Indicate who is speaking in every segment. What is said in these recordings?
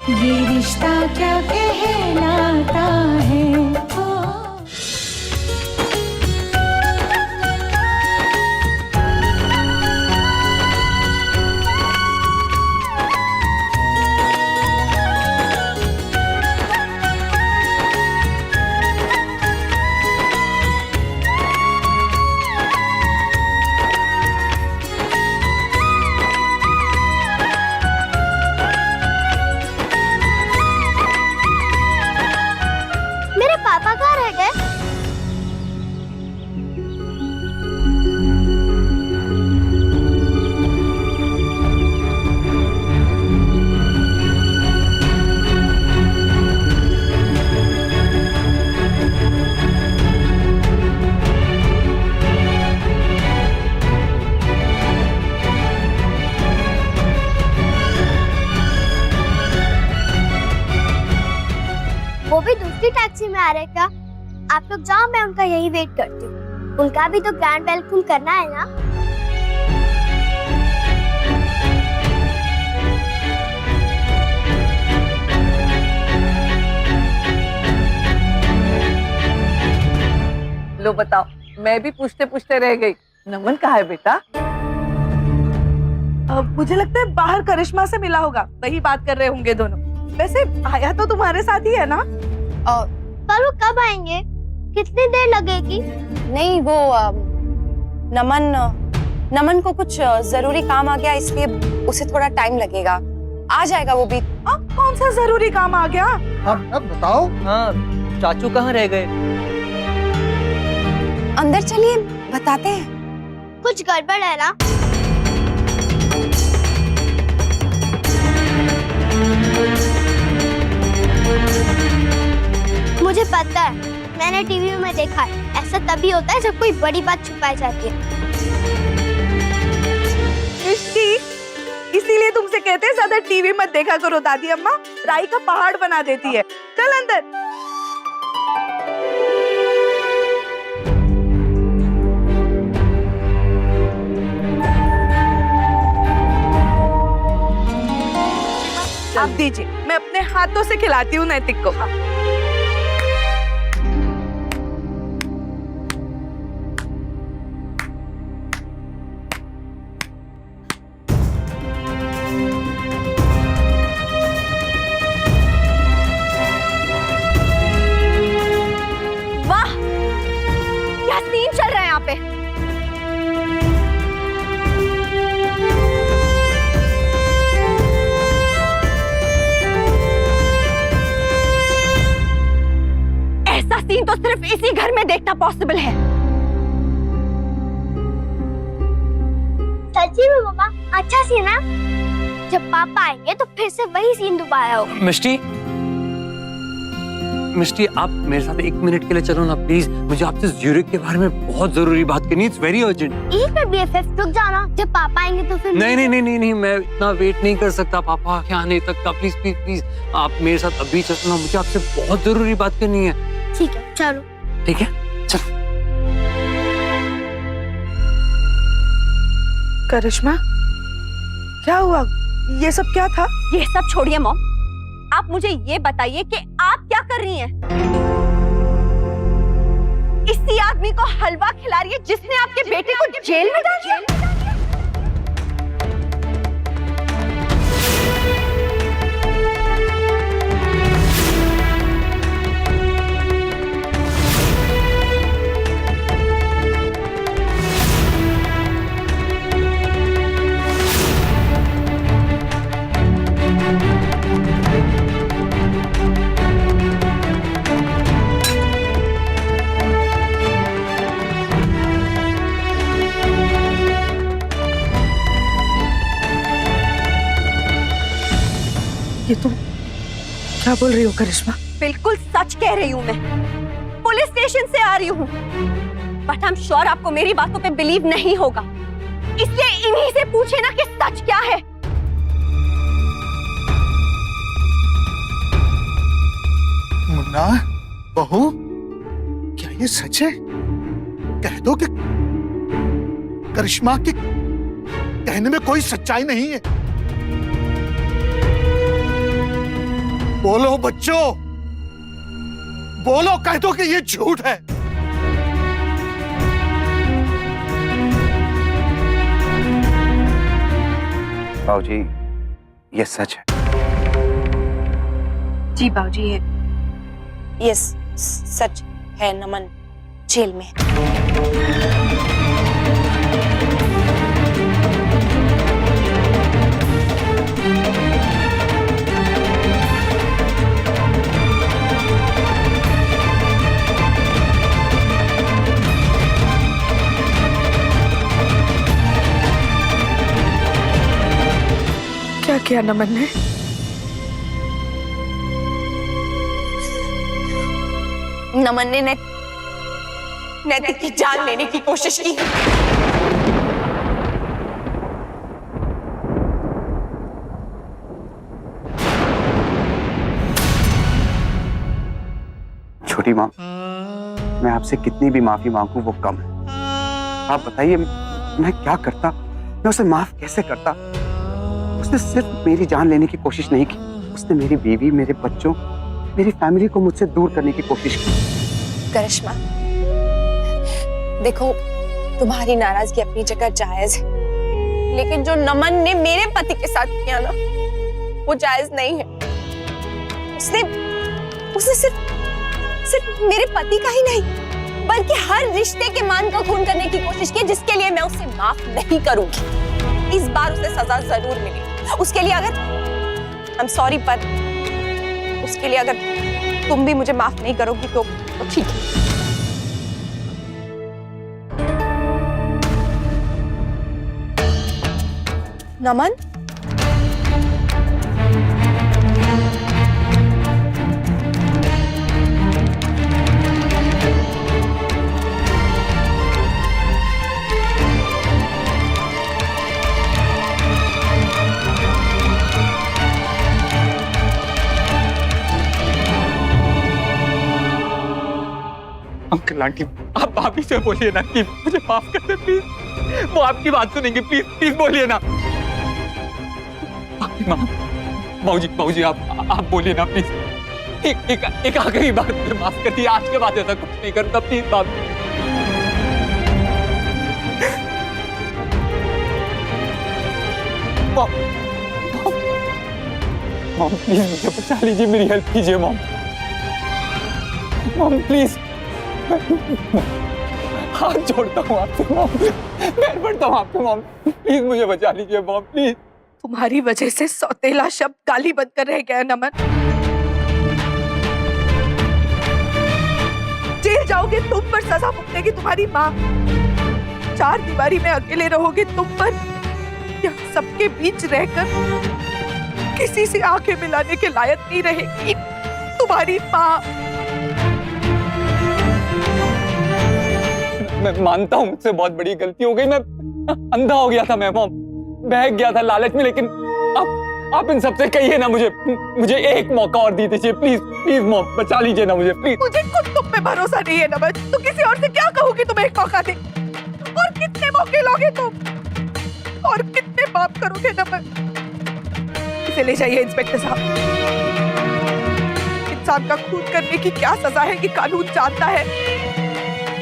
Speaker 1: ये रिश्ता क्या कहलाता है।
Speaker 2: पापा कहाँ रह गए? वो भी दूसरी टैक्सी में आ रहे क्या? आप लोग जाओ, मैं उनका यही वेट करती हूँ। उनका भी तो ग्रैंड वेलकम करना है ना।
Speaker 3: लो बताओ, मैं भी पूछते पूछते रह गई। नमन कहाँ है बेटा?
Speaker 4: मुझे लगता है बाहर करिश्मा से मिला होगा, वही बात कर रहे होंगे दोनों। वैसे आया तो तुम्हारे साथ ही है ना?
Speaker 2: पर वो कब आएंगे? कितनी देर लगेगी?
Speaker 5: नहीं, वो नमन को कुछ जरूरी काम आ गया, इसलिए उसे थोड़ा टाइम लगेगा। आ जाएगा वो भी।
Speaker 4: कौन सा जरूरी काम आ गया?
Speaker 6: अब बताओ।
Speaker 7: हाँ, चाचू कहाँ रह गए?
Speaker 5: अंदर चलिए, बताते हैं।
Speaker 2: कुछ गड़बड़ है ना? मुझे पता है, मैंने टीवी में देखा है। ऐसा तभी होता है जब कोई बड़ी बात छुपाई जाती है।
Speaker 4: मिष्टी, इसीलिए तुमसे कहते हैं ज्यादा टीवी मत देखा करो। दादी अम्मा राई का पहाड़ बना देती है। चल अंदर। आप दीजिए, मैं अपने हाथों से खिलाती हूँ नैतिक को।
Speaker 5: वाह, क्या सीन चल रहा है यहाँ पे। ऐसा सीन तो सिर्फ इसी घर में देखना पॉसिबल है।
Speaker 2: सच्ची में मम्मा, अच्छा सीन है। जब पापा आएंगे तो फिर से वही सीन दोबारा होगा।
Speaker 7: मिष्टी, आप मेरे साथ 1 मिनट के लिए चलो ना प्लीज। मुझे आपसे ज्यूरिख के बारे में बहुत जरूरी बात करनी है। It's very urgent.
Speaker 2: एक मिनट बीएफएफ, रुक जाओ ना। जब पापा आएंगे तो फिर
Speaker 7: नहीं, मैं इतना वेट नहीं कर सकता पापा के आने तक का। प्लीज प्लीज प्लीज, आप मेरे साथ अभी चलो ना। मुझे आपसे बहुत जरूरी बात करनी है।
Speaker 2: ठीक है, चलो।
Speaker 7: ठीक है, चलो।
Speaker 4: करिश्मा, क्या हुआ? ये सब क्या था?
Speaker 5: ये सब छोड़िए मॉम, आप मुझे ये बताइए कि आप क्या कर रही हैं? इसी आदमी को हलवा खिला रही है जिसने आपके बेटे को जेल में डाल दिया।
Speaker 4: ये तुम क्या बोल रही हो करिश्मा?
Speaker 5: बिल्कुल सच कह रही हूँ मैं। पुलिस स्टेशन से आ रही हूँ, बट आई एम श्योर आपको मेरी बातों पे बिलीव नहीं होगा, इसलिए इन्हीं से पूछे ना कि सच क्या है।
Speaker 6: मुन्ना, बहू, क्या ये सच है? कह दो कि करिश्मा के कहने में कोई सच्चाई नहीं है। बोलो बच्चों, बोलो, कह दो कि ये झूठ है।
Speaker 8: बाबूजी, ये सच है।
Speaker 9: जी बाबूजी, ये सच है। नमन जेल में है।
Speaker 4: क्या किया नमन ने?
Speaker 9: नमन ने नैतिक की जान लेने की कोशिश की।
Speaker 8: छोटी माँ, मैं आपसे कितनी भी माफी मांगू वो कम है। आप बताइए, मैं क्या करता, मैं उसे माफ कैसे करता? उसने सिर्फ मेरी जान लेने की कोशिश नहीं की, उसने मेरी बीवी, मेरे बच्चों, मेरी फैमिली को मुझसे दूर करने की कोशिश की।
Speaker 9: करिश्मा, देखो, तुम्हारी नाराजगी अपनी जगह जायज है, लेकिन जो नमन ने मेरे पति के साथ किया ना, वो जायज नहीं है। उसने सिर्फ मेरे पति का ही नहीं, बल्कि हर रिश्ते के मान को खून करने की कोशिश की, जिसके लिए मैं उसे माफ नहीं करूंगी। इस बार उसे सजा जरूर मिलेगी। उसके लिए अगर आई एम सॉरी, पर उसके लिए अगर तुम भी मुझे माफ नहीं करोगी तो ठीक है। नमन,
Speaker 10: अंकल आंटी, आप भाभी से बोलिए ना कि मुझे माफ कर दे प्लीज। वो आपकी बात सुनेंगे, प्लीज प्लीज बोलिए ना। माँ, बाबूजी आप बोलिए ना प्लीज। एक आखिरी बार मुझे माफ कर दिए, आज के बाद ऐसा कुछ नहीं करता प्लीज। बाप मॉम प्लीज मुझे बचा लीजिए, मेरी हेल्प कीजिए मॉम। मॉम प्लीज, हाथ जोड़ता हूँ आपसे मॉम, पैर पड़ता हूँ आपके मॉम, प्लीज मुझे बचा लीजिए मॉम प्लीज।
Speaker 4: तुम्हारी वजह से सौतेला शब्द गाली बनकर रह गया नमन। जेल जाओगे तुम, पर सजा भुगतेगी तुम्हारी माँ। चार दीवारी में अकेले रहोगे तुम, पर या सबके बीच रहकर किसी से आंखें मिलाने के लायक नहीं रहेगी तुम्हारी माँ।
Speaker 10: मैं मानता हूँ मुझसे बहुत बड़ी गलती हो गई, मैं अंधा हो गया था, मैं मॉम बहक गया था लालच में, लेकिन आप इन सबसे कहिए ना, मुझे एक मौका और दे दीजिए प्लीज प्लीज मॉम, बचा लीजिए ना मुझे प्लीज।
Speaker 4: मुझे खुद तुम पे भरोसा नहीं है नमन, तो किसी और से क्या कहूंगी तुम्हें एक मौका दे? और कितने मौके लोगे तुम, और कितने पाप करोगे नमन? इसे ले जाइए इंस्पेक्टर साहब। इंसान का खून करने की क्या सजा है कि कानून जानता है।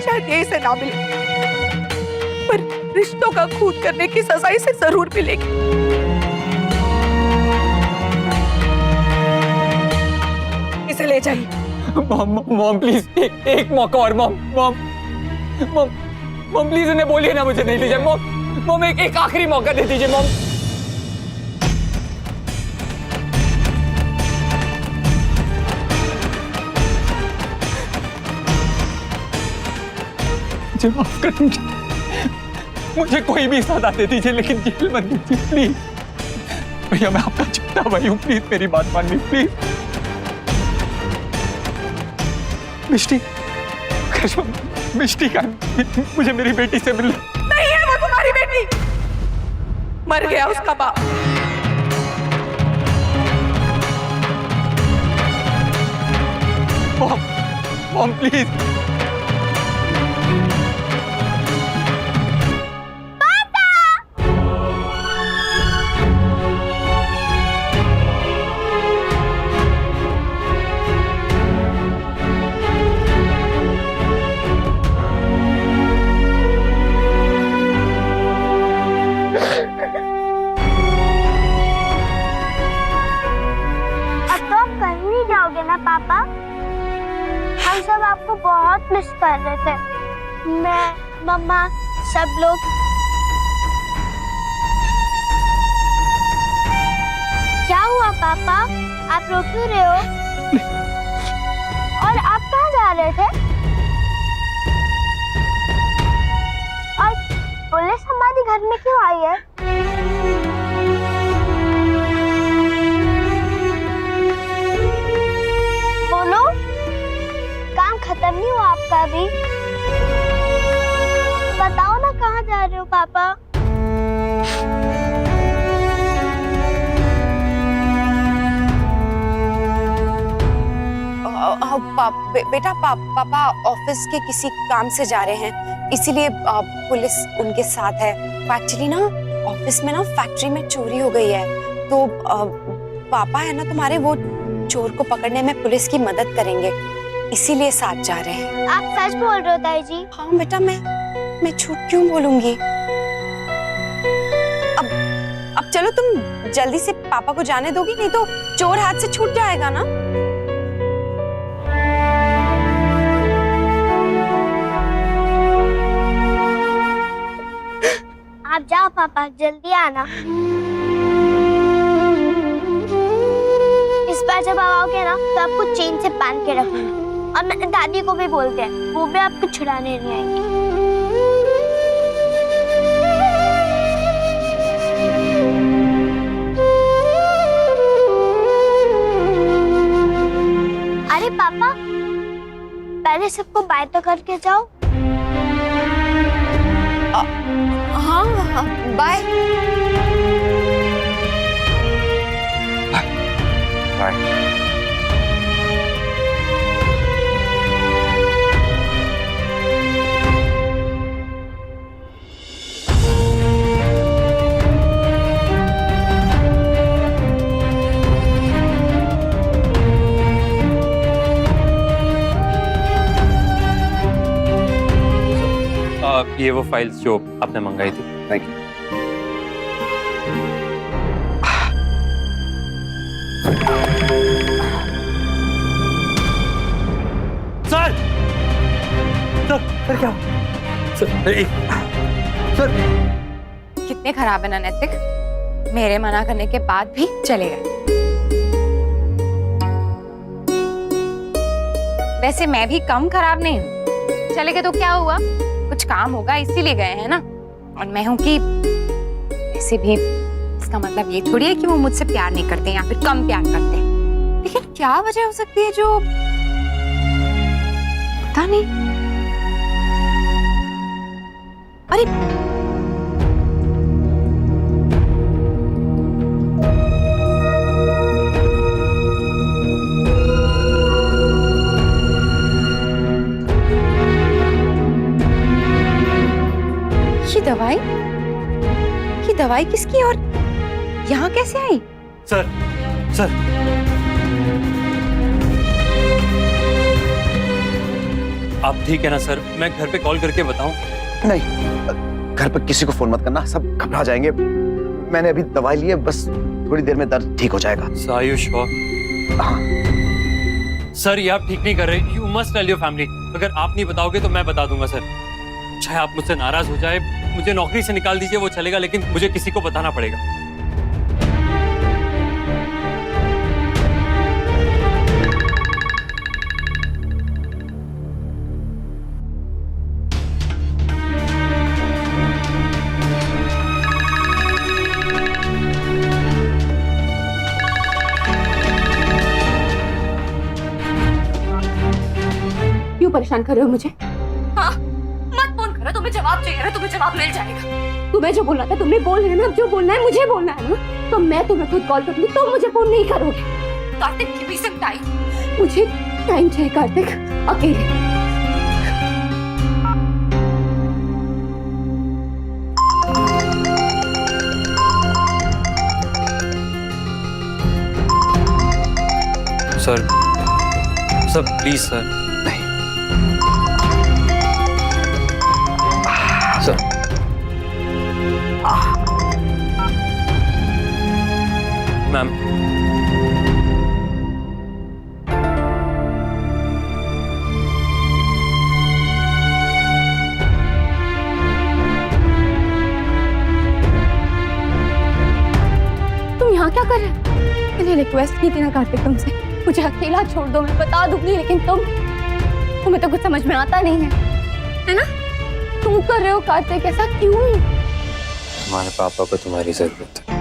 Speaker 4: शायद ये इसे ना मिले, पर रिश्तों का खून करने की सजा इसे जरूर मिलेगी। इसे ले जाइए।
Speaker 10: मॉम प्लीज एक मौका और मॉम प्लीज, इन्हें बोलिए ना मुझे नहीं ले जाए मॉम, एक आखिरी मौका दे दीजिए मॉम। मुझे माफ कर दीजिए, मुझे कोई भी सजा दे दीजिए, लेकिन जेल मत दीजिए प्लीज। भैया मैं आपका छोटा भाई हूँ, प्लीज मेरी बात मानिए प्लीज। मिष्टी का मुझे मेरी बेटी से मिलना।
Speaker 4: नहीं है वो तुम्हारी बेटी, मर गया उसका बाप।
Speaker 10: मॉम प्लीज,
Speaker 2: पापा? हम सब आपको बहुत मिस कर रहे थे, मैं, मम्मा, सब लोग। क्या हुआ पापा, आप रो क्यों रहे हो? और आप कहाँ जा रहे थे? और पुलिस हमारे घर में क्यों आई है? बोलो, काम खत्म नहीं हुआ आपका अभी? बताओ ना कहाँ जा रहे हो पापा?
Speaker 9: बेटा पापा ऑफिस के किसी काम से जा रहे हैं, इसीलिए पुलिस उनके साथ है। एक्चुअली ना ऑफिस में ना फैक्ट्री में चोरी हो गई है, तो पापा है ना तुम्हारे, वो चोर को पकड़ने में पुलिस की मदद करेंगे, इसीलिए साथ जा रहे हैं।
Speaker 2: आप सच बोल रहे हो ताई जी?
Speaker 9: हाँ बेटा, मैं झूठ क्यों बोलूंगी। अब चलो तुम जल्दी से पापा को जाने दोगी, नहीं तो चोर हाथ से छूट जाएगा ना।
Speaker 2: आप जाओ पापा, जल्दी आना। इस बार जब आओगे ना तो आपको चेन से बांध के रखना, और मैं दादी को भी बोलते हैं, वो भी आपको छुड़ाने नहीं आएंगे। अरे पापा, पहले सबको बाय तो करके जाओ।
Speaker 9: हाँ बाय।
Speaker 8: बाय।
Speaker 7: ये वो फाइल्स जो आपने मंगाई थी।
Speaker 8: Thank you.
Speaker 7: सर क्या सर
Speaker 5: कितने खराब है ना नैतिक, मेरे मना करने के बाद भी चले गए। वैसे मैं भी कम खराब नहीं हूँ, चले गए तो क्या हुआ, कुछ काम होगा इसीलिए गए हैं ना। और मैं हूं कि वैसे भी इसका मतलब ये थोड़ी है कि वो मुझसे प्यार नहीं करते या फिर कम प्यार करते हैं। लेकिन क्या वजह हो सकती है जो पता नहीं। अरे ये दवाई किसकी और यहाँ कैसे आई?
Speaker 7: सर आप ठीक है ना सर? मैं घर पे कॉल करके बताऊं?
Speaker 8: नहीं, घर पे किसी को फोन मत करना, सब घबरा जाएंगे। मैंने अभी दवाई ली है, बस थोड़ी देर में दर्द ठीक हो जाएगा।
Speaker 7: आयुष हो?
Speaker 8: हाँ
Speaker 7: सर, ये आप ठीक नहीं कर रहे। You must tell your family. अगर आप नहीं बताओगे तो मैं बता दूंगा सर। चाहे आप मुझसे नाराज हो जाए, मुझे नौकरी से निकाल दीजिए, वो चलेगा, लेकिन मुझे किसी को बताना पड़ेगा।
Speaker 5: क्यों परेशान कर रहे हो मुझे? हाँ, मत फोन करो, तुम्हें जवाब चाहिए ना, तुम्हें जवाब मिल जाएगा। तुम्हें जो बोलना था तुमने बोल रहे ना, अब जो बोलना है मुझे बोलना है ना, तो मैं तुम्हें खुद कॉल करूंगी, तुम मुझे फोन नहीं करोगे। Kartik, give me some time, मुझे टाइम चाहिए कार्तिक, अकेले।
Speaker 7: Sir please sir.
Speaker 8: नहीं सर।
Speaker 7: मैम
Speaker 5: मैंने रिक्वेस्ट की थी ना कार्तिक तुमसे, मुझे अकेला छोड़ दो, मैं बता दूंगी, लेकिन तुम्हें तो कुछ समझ में आता नहीं है ना? तुम कर रहे हो कार्तिक, ऐसा क्यों?
Speaker 7: तुम्हारे पापा को तुम्हारी जरूरत है,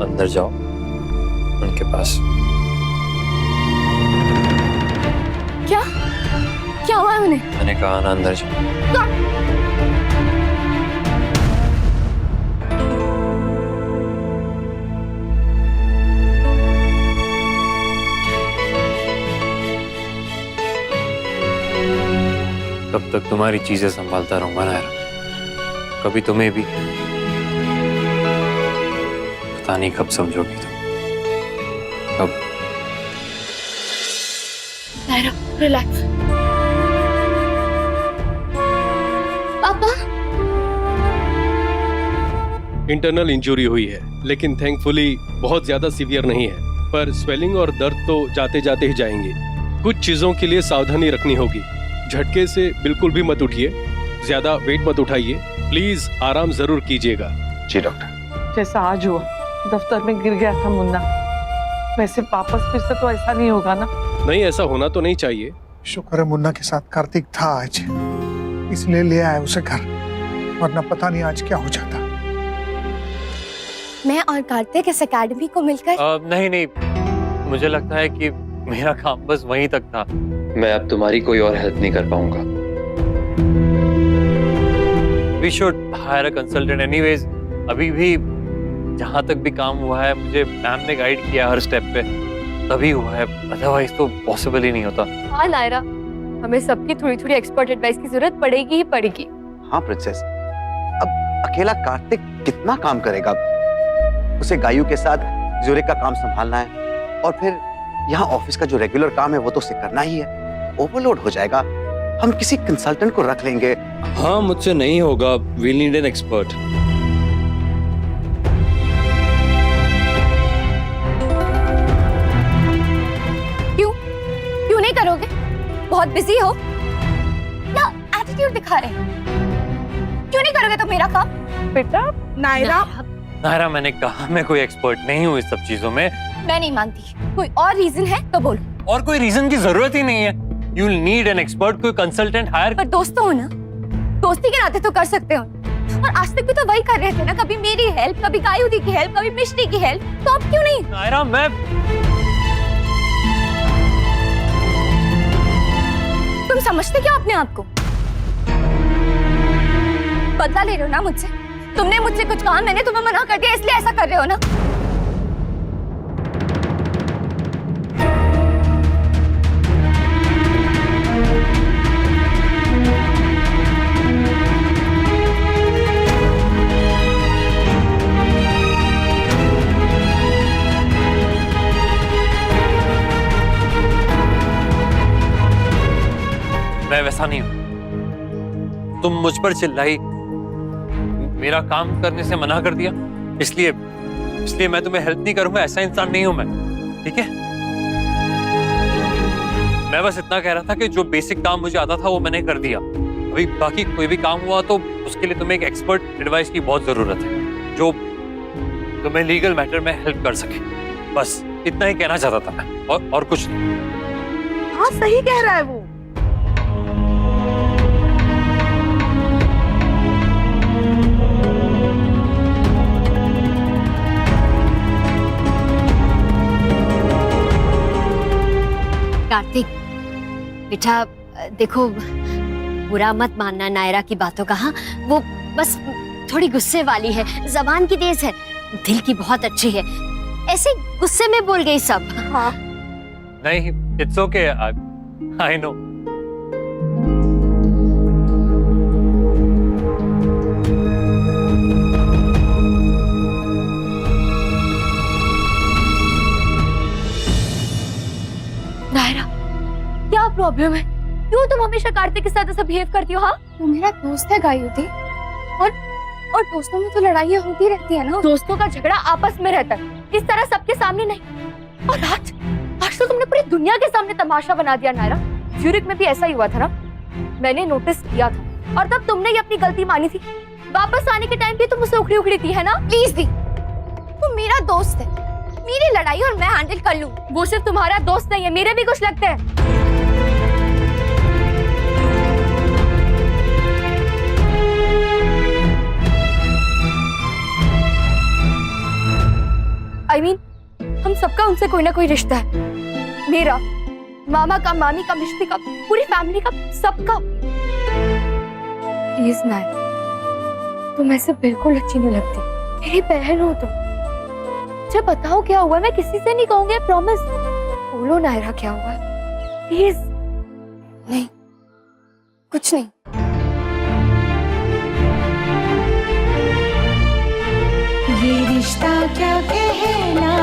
Speaker 7: अंदर जाओ उनके पास।
Speaker 5: क्या हुआ उन्हें?
Speaker 7: मैंने कहा ना अंदर जाओ। कब तक तुम्हारी चीजें संभालता रहूंगा नायरा? कभी तुम्हें भी पता नहीं कब समझोगी तुम। कब?
Speaker 5: नायरा रिलैक्स। पापा
Speaker 11: इंटरनल इंजरी हुई है, लेकिन थैंकफुली बहुत ज्यादा सीवियर नहीं है, पर स्वेलिंग और दर्द तो जाते जाते ही जाएंगे। कुछ चीजों के लिए सावधानी रखनी होगी। झटके से बिल्कुल भी मत उठिए, ज्यादा वेट मत उठाइए, प्लीज आराम जरूर कीजिएगा।
Speaker 8: जी डॉक्टर।
Speaker 3: जैसा आज हुआ, दफ्तर में गिर गया था मुन्ना, वैसे वापस फिर से तो ऐसा नहीं होगा ना?
Speaker 11: नहीं, ऐसा होना तो नहीं चाहिए।
Speaker 6: शुक्र है मुन्ना के साथ कार्तिक था आज, इसलिए ले आया उसे घर, वरना पता नहीं आज क्या हो जाता।
Speaker 5: मैं और कार्तिक इस एकेडमी को मिलकर
Speaker 7: नहीं, मुझे लगता है कि मेरा काम बस वहीं तक था। मैं अब तुम्हारी कोई और हेल्प नहीं कर पाऊंगा। We should hire a consultant anyways। अभी भी जहाँ तक भी काम हुआ है, मुझे मैम ने गाइड किया हर स्टेप पे, तभी हुआ है, अदरवाइज तो पॉसिबल ही नहीं होता।
Speaker 5: हाँ नायरा, हमें सबकी थोड़ी थोड़ी एक्सपर्ट एडवाइस की जरूरत पड़ेगी ही पड़ेगी।
Speaker 8: हाँ प्रिंसेस, अब अकेला कार्तिक कितना काम करेगा? उसे गायू के साथ ज्यूरिक का काम संभालना है, और फिर यहाँ ऑफिस का जो रेगुलर काम है वो तो उसे करना ही है। ओवरलोड हो जाएगा। हम किसी कंसल्टेंट को रख लेंगे।
Speaker 7: हाँ, मुझसे नहीं होगा, we'll need an expert।
Speaker 5: क्यों नहीं करोगे? बहुत बिजी हो या एटीट्यूड दिखा रहे हो? क्यों नहीं करोगे तुम मेरा काम?
Speaker 4: बेटा
Speaker 7: नायरा, मैंने कहा मैं कोई एक्सपर्ट नहीं हूँ इस सब चीजों में।
Speaker 5: मैं नहीं मानती। कोई और रीजन है तो बोलो।
Speaker 7: और कोई रीजन की जरूरत ही नहीं है। You'll need an expert, कोई कंसल्टेंट हायर।
Speaker 5: पर दोस्त हो ना, दोस्ती के नाते तो कर सकते हो। और आज तक भी तो वही कर रहे थे ना, कभी मेरी हेल्प, कभी गायू दी की हेल्प, कभी मिष्टी की हेल्प, तो अब क्यों नहीं?
Speaker 7: नायरा, मैं
Speaker 5: तुम समझते क्या अपने आप को? बदला ले रहे हो ना मुझसे? तुमने मुझसे कुछ कहा, मैंने तुम्हें मना कर दिया, इसलिए ऐसा कर रहे हो ना?
Speaker 7: मैं वैसा नहीं हूं। तुम मुझ पर चिल्लाई, मेरा काम करने से मना कर दिया, इसलिए मैं तुम्हें हेल्प नहीं करूंगा। ऐसा इंसान नहीं हूं मैं, ठीक है? मैं बस इतना कह रहा था कि जो बेसिक काम मुझे आता था वो मैंने कर दिया। अभी बाकी कोई भी काम हुआ तो उसके लिए तुम्हें एक एक्सपर्ट एडवाइस की बहुत जरूरत है, जो तुम्हें लीगल मैटर में हेल्प कर सके। बस इतना ही कहना चाहता था मैं, और कुछ नहीं।
Speaker 4: हाँ सही कह रहा है वो।
Speaker 12: कार्तिक बेटा, देखो बुरा मत मानना नायरा की बातों का। हाँ, वो बस थोड़ी गुस्से वाली है, जबान की तेज है, दिल की बहुत अच्छी है, ऐसे गुस्से में बोल गई सब।
Speaker 4: हाँ
Speaker 7: नहीं, it's okay, I know.
Speaker 5: Naira, क्या प्रॉब्लम है? क्यों तुम हमेशा कार्तिक के साथ ऐसा बिहेव करती हो? हाँ, वो मेरा दोस्त है गायुति, और दोस्तों में तो लड़ाइयाँ होती रहती है ना। दोस्तों का झगड़ा आपस में रहता है, इस तरह सबके सामने नहीं। और आज तो तुमने पूरी दुनिया के सामने तमाशा बना दिया नायरा। ज्यूरिक में भी ऐसा ही हुआ था ना, मैंने नोटिस किया था, और तब तुमने ही अपनी गलती मानी थी। वापस आने के टाइम पे तुम मुझसे उखड़ी थी, है ना? प्लीज दी, वो मेरा दोस्त है, मेरी लड़ाई और मैं हैंडल कर लूं। वो सिर्फ तुम्हारा दोस्त नहीं है, मेरे भी कुछ लगते हैं। I mean, हम सबका उनसे कोई ना कोई रिश्ता है। मेरा, मामा का, मामी का, मिश्ती का, पूरी फैमिली का, सबका। प्लीज नायरा, तुम ऐसे बिल्कुल अच्छी नहीं लगती। मेरी बहन हो तुम। मुझे बताओ क्या हुआ, मैं किसी से नहीं कहूंगी, प्रॉमिस। बोलो नायरा क्या हुआ, प्लीज। नहीं, कुछ नहीं।
Speaker 1: ये रिश्ता क्या कहलाता